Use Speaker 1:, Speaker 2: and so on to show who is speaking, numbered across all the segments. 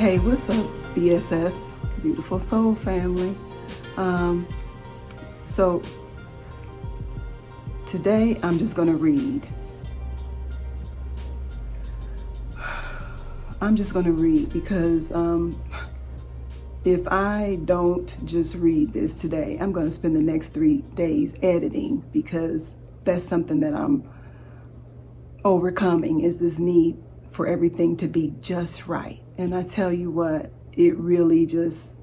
Speaker 1: Hey, what's up, BSF, beautiful soul family? So today I'm just going to read. I'm just going to read because if I don't just read this today, I'm going to spend the next 3 days editing, because that's something that I'm overcoming, is this need for everything to be just right. And I tell you what, it really just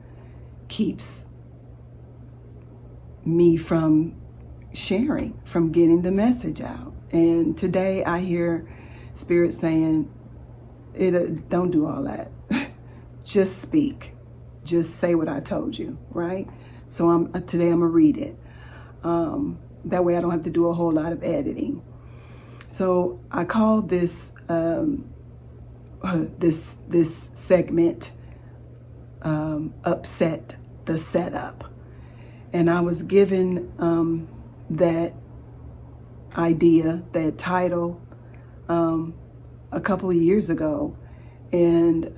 Speaker 1: keeps me from sharing, from getting the message out. And today I hear Spirit saying, don't do all that. Just speak. Just say what I told you, right? So today I'm gonna read it. That way I don't have to do a whole lot of editing. So I call this this segment "Upset the Setup," and I was given that idea, that title, a couple of years ago, and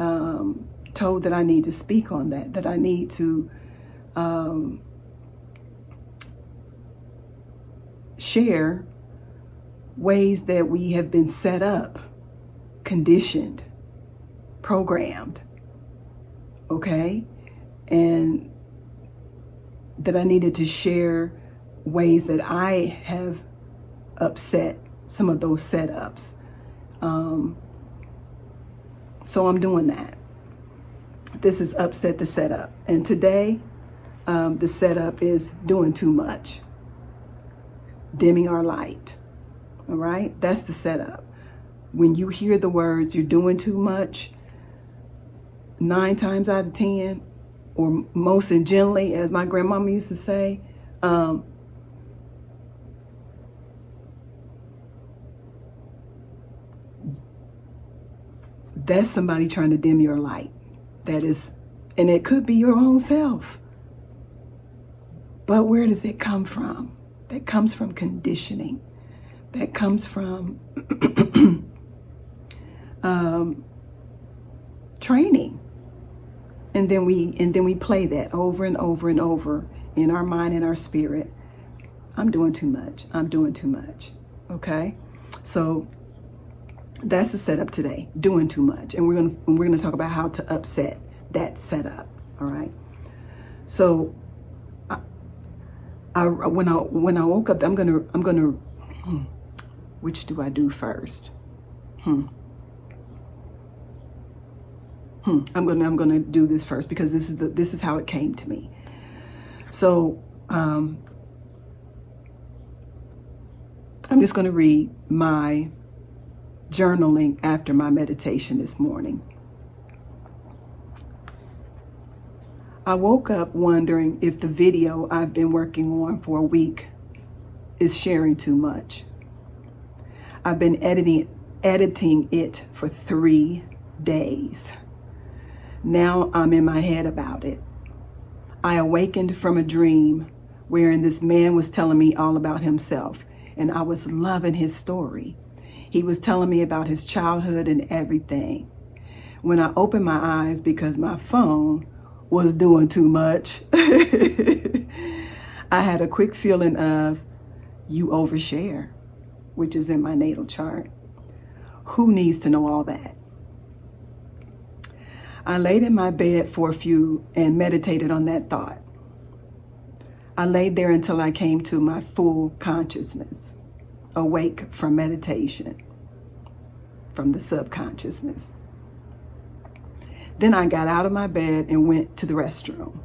Speaker 1: told that I need to speak on that I need to share ways that we have been set up, conditioned, programmed, okay? And that I needed to share ways that I have upset some of those setups. So I'm doing that. This is Upset the Setup. And today, the setup is doing too much, dimming our light. All right? That's the setup. When you hear the words, you're doing too much, 9 times out of 10, or most and gently, as my grandmama used to say, that's somebody trying to dim your light. That is, and it could be your own self. But where does it come from? That comes from conditioning. That comes from training. And then we play that over and over and over in our mind and our spirit. I'm doing too much. I'm doing too much. Okay? So that's the setup today, doing too much. And we're gonna talk about how to upset that setup. All right. So when I woke up, I'm gonna which do I do first? I'm gonna do this first, because this is how it came to me. So I'm just gonna read my journaling after my meditation this morning. I woke up wondering if the video I've been working on for a week is sharing too much. I've been editing it for 3 days. Now I'm in my head about it. I awakened from a dream wherein this man was telling me all about himself, and I was loving his story. He was telling me about his childhood and everything. When I opened my eyes, because my phone was doing too much, I had a quick feeling of, you overshare, which is in my natal chart. Who needs to know all that? I laid in my bed for a few and meditated on that thought. I laid there until I came to my full consciousness, awake from meditation, from the subconsciousness. Then I got out of my bed and went to the restroom.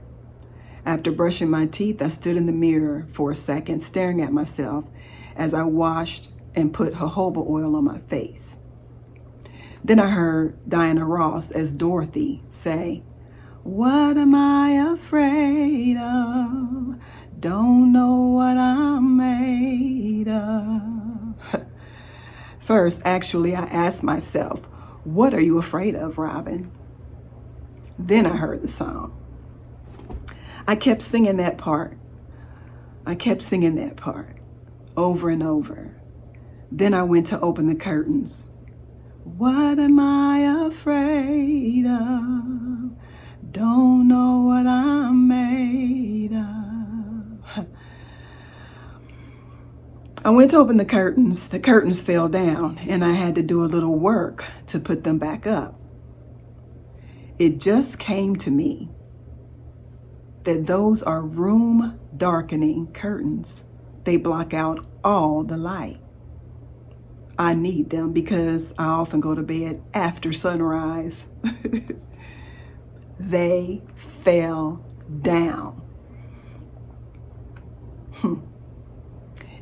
Speaker 1: After brushing my teeth, I stood in the mirror for a second, staring at myself as I washed and put jojoba oil on my face. Then I heard Diana Ross as Dorothy say, "What am I afraid of? Don't know what I'm made of." First, actually, I asked myself, what are you afraid of, Robin? Then I heard the song. I kept singing that part. Over and over. Then I went to open the curtains. What am I afraid of? I went to open the curtains fell down, and I had to do a little work to put them back up. It just came to me that those are room darkening curtains. They block out all the light. I need them because I often go to bed after sunrise. They fell down.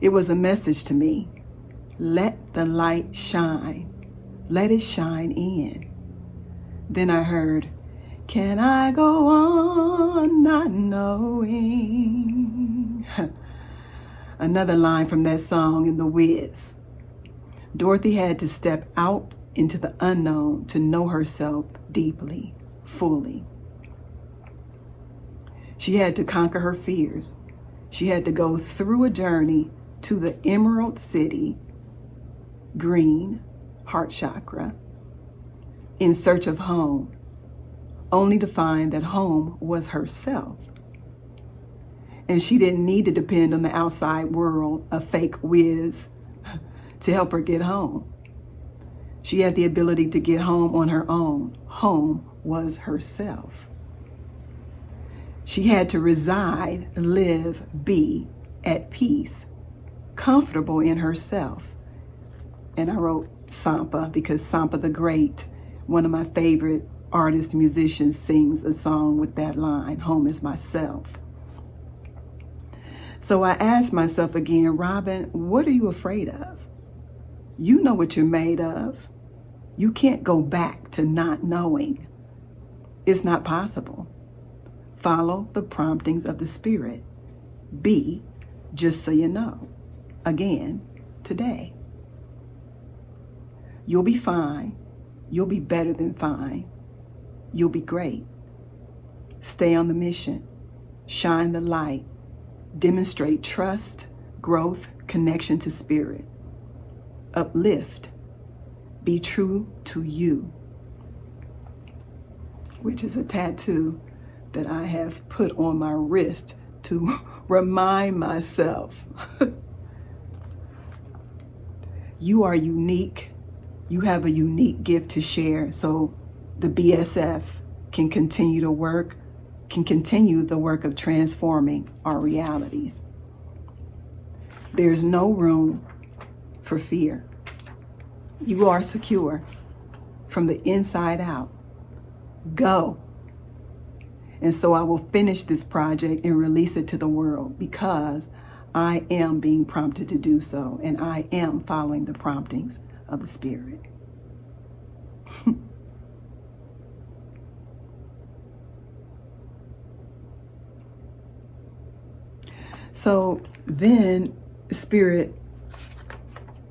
Speaker 1: It was a message to me. Let the light shine. Let it shine in. Then I heard, can I go on not knowing? Another line from that song in The Wiz. Dorothy had to step out into the unknown to know herself deeply, fully. She had to conquer her fears. She had to go through a journey to the Emerald City, green, heart chakra, in search of home, only to find that home was herself. And she didn't need to depend on the outside world, a fake whiz, to help her get home. She had the ability to get home on her own. Home was herself. She had to reside, live, be at peace, comfortable in herself. And I wrote Sampa because Sampa the Great, one of my favorite artists, musicians, sings a song with that line, home is myself. So I asked myself again, Robin, what are you afraid of? You know what you're made of. You can't go back to not knowing. It's not possible. Follow the promptings of the Spirit. Be just so you know. Again, today. You'll be fine. You'll be better than fine. You'll be great. Stay on the mission. Shine the light. Demonstrate trust, growth, connection to Spirit. Uplift. Be true to you. Which is a tattoo that I have put on my wrist to remind myself. You are unique. You have a unique gift to share. So the BSF can continue the work of transforming our realities. There's no room for fear. You are secure from the inside out. Go. And so I will finish this project and release it to the world because I am being prompted to do so, and I am following the promptings of the Spirit. So then Spirit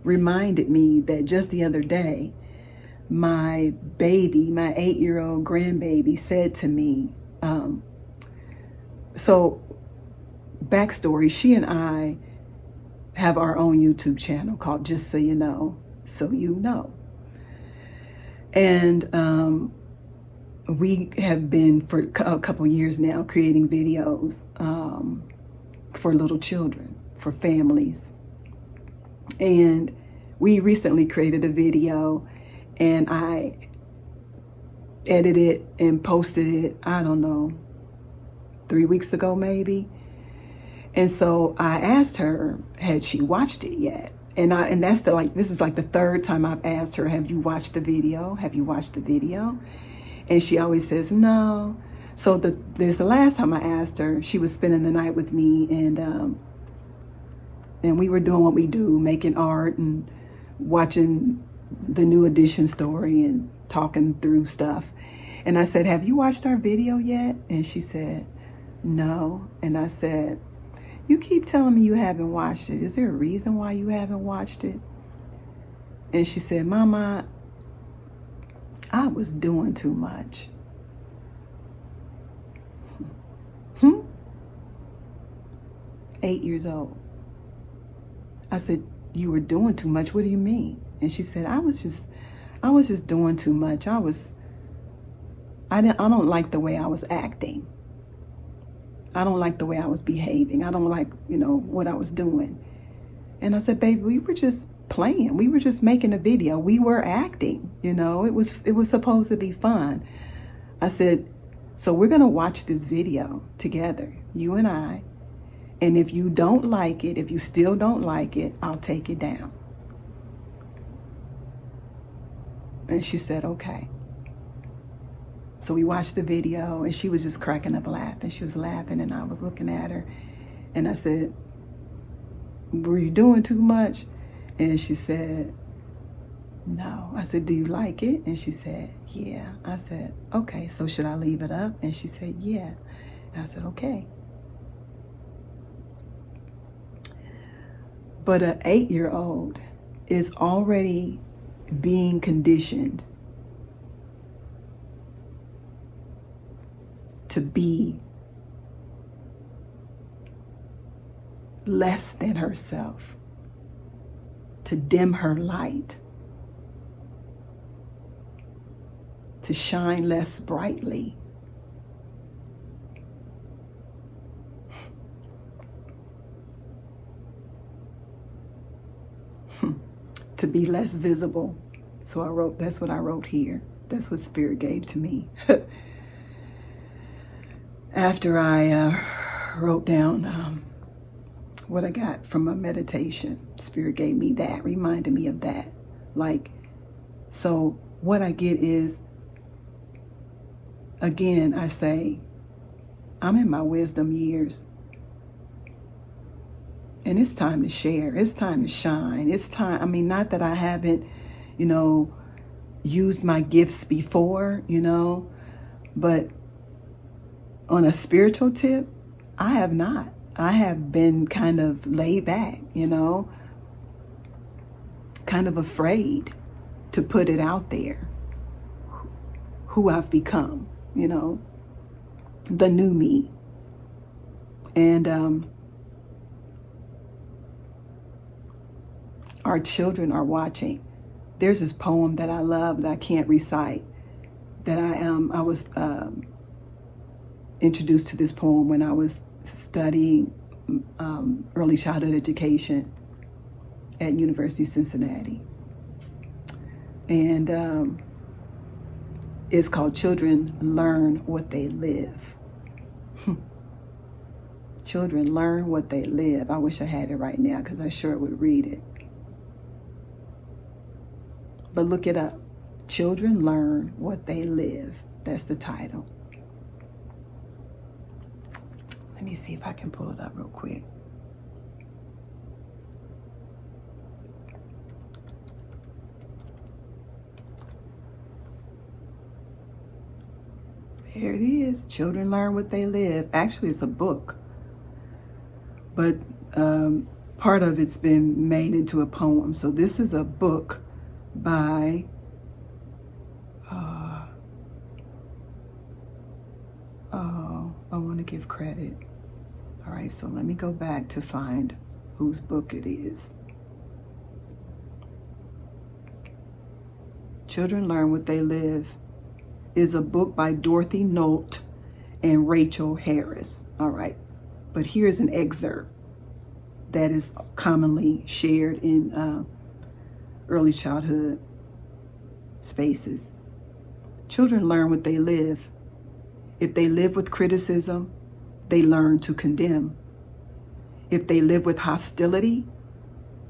Speaker 1: reminded me that just the other day, my baby, my 8-year-old grandbaby said to me, so backstory, she and I have our own YouTube channel called Just So You Know, So You Know. And we have been for a couple years now creating videos for little children, for families. And we recently created a video and I edited it and posted it, I don't know, 3 weeks ago maybe. And so I asked her, had she watched it yet? And that's this is like the third time I've asked her, have you watched the video? Have you watched the video? And she always says no. So there's the last time I asked her, she was spending the night with me, and we were doing what we do, making art and watching the New Edition story and talking through stuff. And I said, have you watched our video yet? And she said, no. And I said, you keep telling me you haven't watched it. Is there a reason why you haven't watched it? And she said, Mama, I was doing too much. 8 years old. I said, you were doing too much? What do you mean? And she said, I was just doing too much. I don't like the way I was acting. I don't like the way I was behaving. I don't like, what I was doing. And I said, baby, we were just playing. We were just making a video. We were acting, you know, it was supposed to be fun. I said, so we're going to watch this video together, you and I. And if you don't like it, if you still don't like it, I'll take it down. And she said, okay. So we watched the video and she was just cracking up laughing. She was laughing and I was looking at her. And I said, were you doing too much? And she said, no. I said, do you like it? And she said, yeah. I said, okay, so should I leave it up? And she said, yeah. And I said, okay. But an 8-year-old is already being conditioned to be less than herself, to dim her light, to shine less brightly. To be less visible. So that's what I wrote here. That's what Spirit gave to me. After I wrote down what I got from a meditation, Spirit gave me that, reminded me of that. Like, so what I get is, again, I say, I'm in my wisdom years. And it's time to share. It's time to shine. It's time. I mean, not that I haven't, you know, used my gifts before, you know, but on a spiritual tip, I have not. I have been kind of laid back, you know, kind of afraid to put it out there, who I've become, you know, the new me. And our children are watching. There's this poem that I love that I can't recite, that I was introduced to this poem when I was studying early childhood education at University of Cincinnati. And it's called Children Learn What They Live. Children learn what they live. I wish I had it right now because I sure would read it. But look it up. Children learn what they live. That's the title. Let me see if I can pull it up real quick. Here it is. Children learn what they live. Actually, it's a book. But part of it's been made into a poem. So this is a book by I want to give credit. All right, so let me go back to find whose book it is. Children Learn What They Live is a book by Dorothy Nolt and Rachel Harris. All right, but here's an excerpt that is commonly shared in early childhood spaces. Children learn what they live. If they live with criticism, they learn to condemn. If they live with hostility,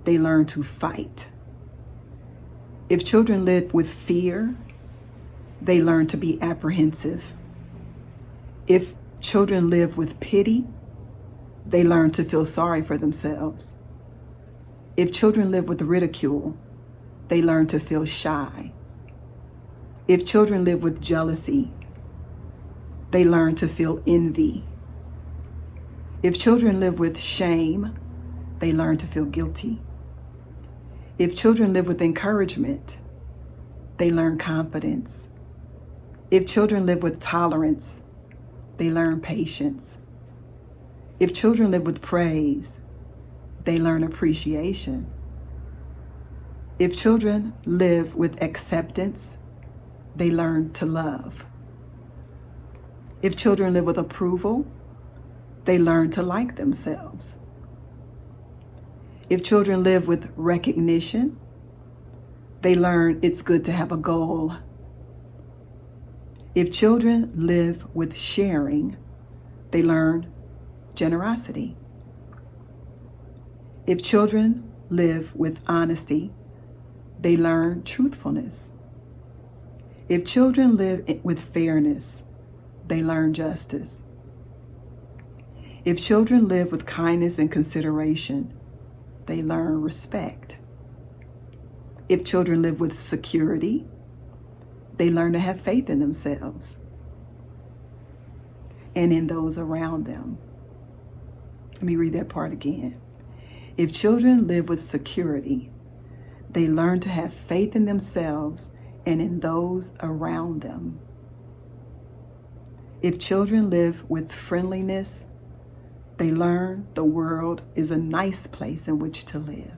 Speaker 1: they learn to fight. If children live with fear, they learn to be apprehensive. If children live with pity, they learn to feel sorry for themselves. If children live with ridicule, they learn to feel shy. If children live with jealousy, they learn to feel envy. If children live with shame, they learn to feel guilty. If children live with encouragement, they learn confidence. If children live with tolerance, they learn patience. If children live with praise, they learn appreciation. If children live with acceptance, they learn to love. If children live with approval, they learn to like themselves. If children live with recognition, they learn it's good to have a goal. If children live with sharing, they learn generosity. If children live with honesty, they learn truthfulness. If children live with fairness, they learn justice. If children live with kindness and consideration, they learn respect. If children live with security, they learn to have faith in themselves and in those around them. Let me read that part again. If children live with security, they learn to have faith in themselves and in those around them. If children live with friendliness, they learn the world is a nice place in which to live.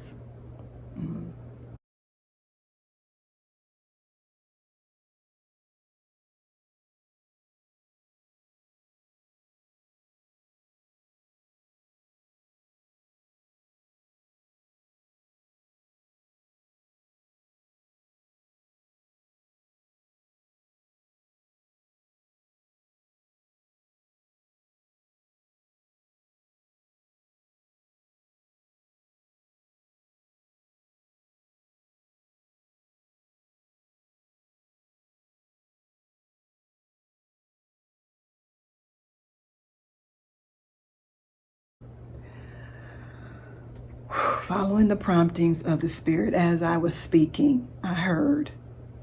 Speaker 1: Following the promptings of the Spirit, as I was speaking, I heard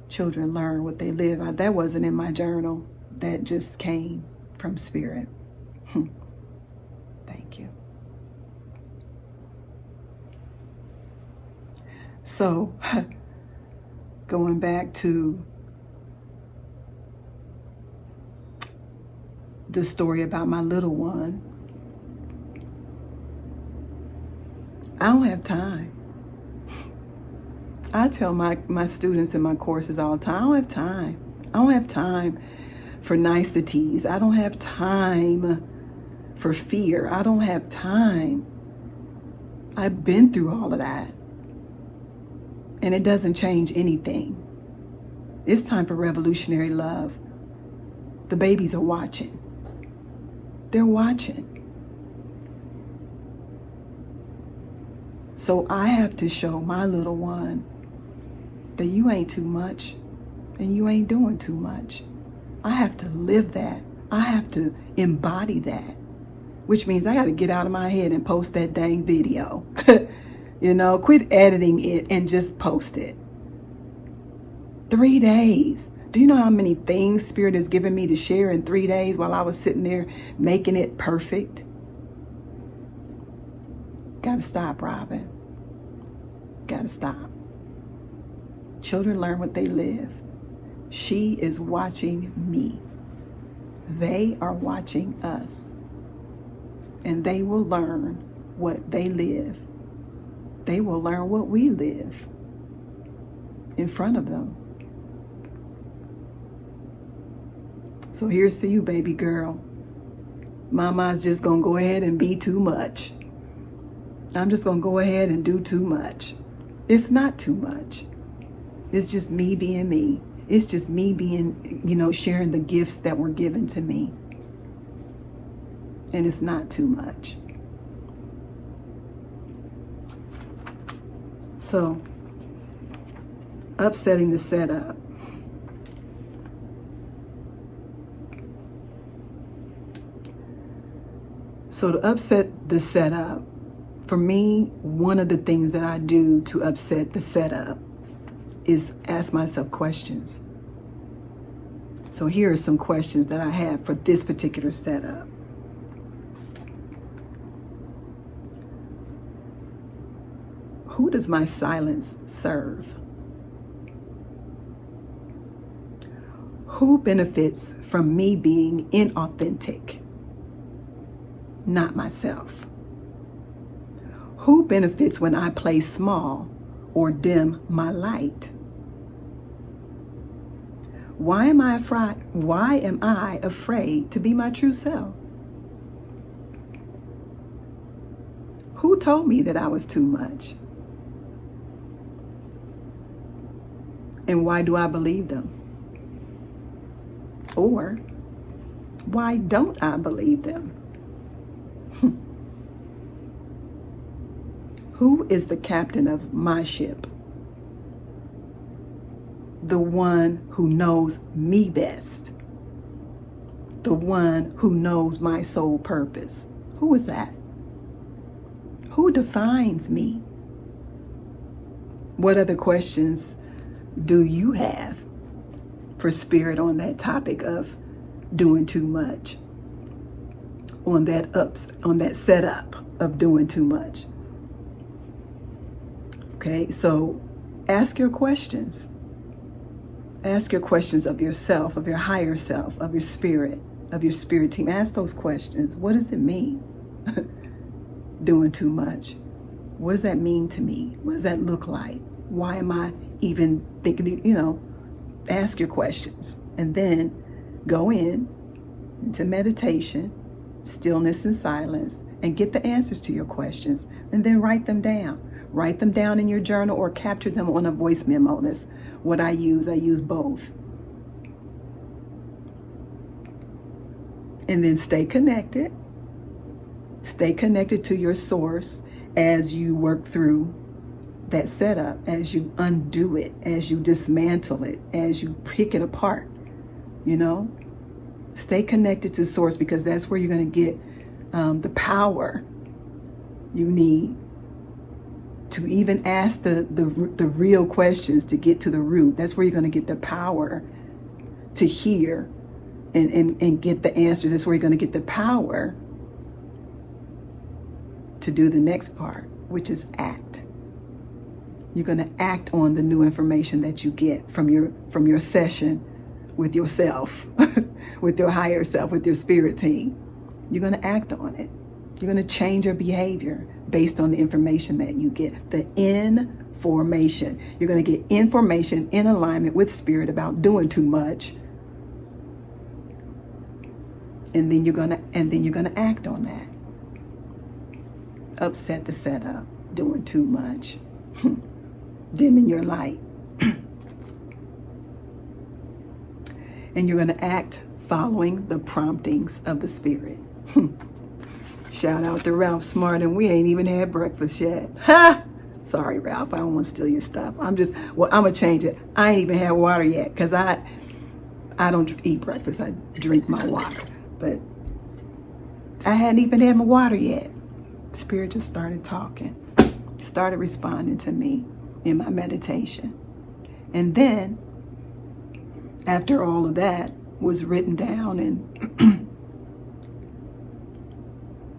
Speaker 1: children learn what they live. That wasn't in my journal. That just came from Spirit. Thank you. So, going back to the story about my little one, I don't have time. I tell my students in my courses all the time, I don't have time. I don't have time for niceties. I don't have time for fear. I don't have time. I've been through all of that. And it doesn't change anything. It's time for revolutionary love. The babies are watching. They're watching. So I have to show my little one that you ain't too much and you ain't doing too much. I have to live that. I have to embody that, which means I got to get out of my head and post that dang video. Quit editing it and just post it. 3 days. Do you know how many things Spirit has given me to share in 3 days while I was sitting there making it perfect? Gotta stop, Robin. Gotta stop. Children learn what they live. She is watching me. They are watching us. And they will learn what they live. They will learn what we live in front of them. So here's to you, baby girl. Mama's just gonna go ahead and be too much. I'm just gonna go ahead and do too much. It's not too much. It's just me being me. It's just me being, sharing the gifts that were given to me. And it's not too much. So, upsetting the setup. So to upset the setup, for me, one of the things that I do to upset the setup is ask myself questions. So here are some questions that I have for this particular setup. Who does my silence serve? Who benefits from me being inauthentic? Not myself. Who benefits when I play small or dim my light? Why am I afraid to be my true self? Who told me that I was too much? And why do I believe them? Or why don't I believe them? Who is the captain of my ship? The one who knows me best. The one who knows my sole purpose. Who is that? Who defines me? What other questions do you have for spirit on that topic of doing too much? On that setup of doing too much. Okay, so ask your questions. Ask your questions of yourself, of your higher self, of your spirit team. Ask those questions. What does it mean? Doing too much. What does that mean to me? What does that look like? Why am I even thinking, ask your questions. And then go into meditation, stillness and silence, and get the answers to your questions. And then write them down. Write them down in your journal or capture them on a voice memo. That's what I use. I use both. And then stay connected. Stay connected to your source as you work through that setup, as you undo it, as you dismantle it, as you pick it apart. Stay connected to source, because that's where you're going to get the power you need to even ask the real questions, to get to the root. That's where you're going to get the power to hear and get the answers. That's where you're going to get the power to do the next part, which is act. You're going to act on the new information that you get from your session with yourself, with your higher self, with your spirit team. You're going to act on it. You're going to change your behavior based on the information that you get. The information. You're going to get information in alignment with spirit about doing too much. And then you're going to act on that. Upset the setup, doing too much, dimming your light. And you're going to act following the promptings of the spirit. Shout out to Ralph Smart, and we ain't even had breakfast yet. Ha! Sorry, Ralph, I don't want to steal your stuff. I'm going to change it. I ain't even had water yet, because I don't eat breakfast. I drink my water. But I hadn't even had my water yet. Spirit just started talking, started responding to me in my meditation. And then, after all of that was written down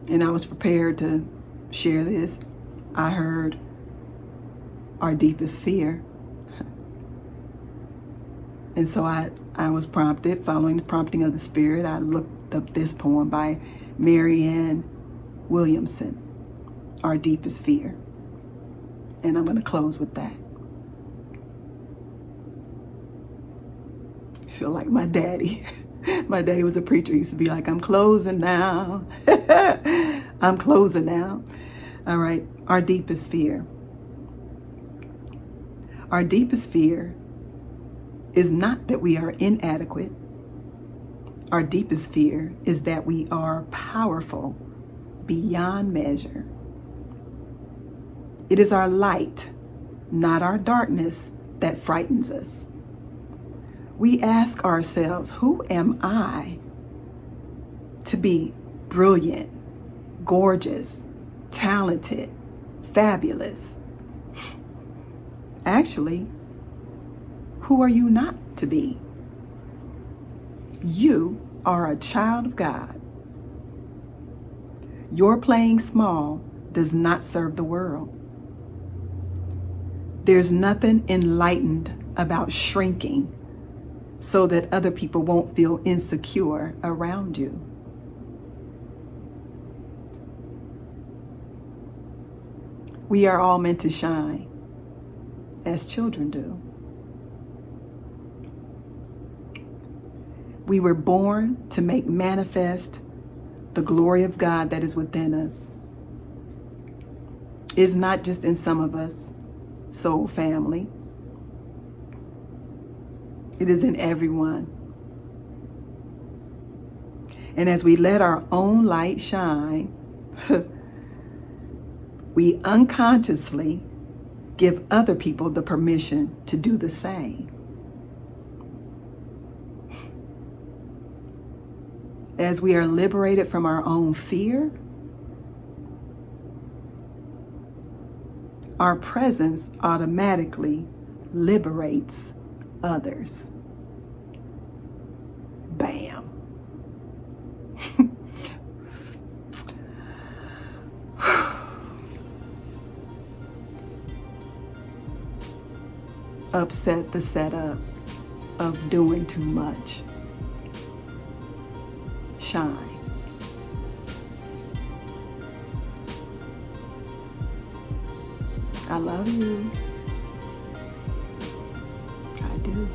Speaker 1: and I was prepared to share this, I heard our deepest fear. And so I was prompted, following the prompting of the Spirit. I looked up this poem by Marianne Williamson, Our Deepest Fear. And I'm going to close with that. I feel like my daddy. My daddy was a preacher. He used to be like, I'm closing now. I'm closing now. All right. Our deepest fear. Our deepest fear is not that we are inadequate. Our deepest fear is that we are powerful beyond measure. It is our light, not our darkness, that frightens us. We ask ourselves, who am I to be brilliant, gorgeous, talented, fabulous? Actually, who are you not to be? You are a child of God. Your playing small does not serve the world. There's nothing enlightened about shrinking so that other people won't feel insecure around you. We are all meant to shine, as children do. We were born to make manifest the glory of God that is within us. It's not just in some of us, soul family. It is in everyone. And as we let our own light shine, we unconsciously give other people the permission to do the same. As we are liberated from our own fear, our presence automatically liberates others. Bam. Upset the setup of doing too much. Shine. I love you. I do.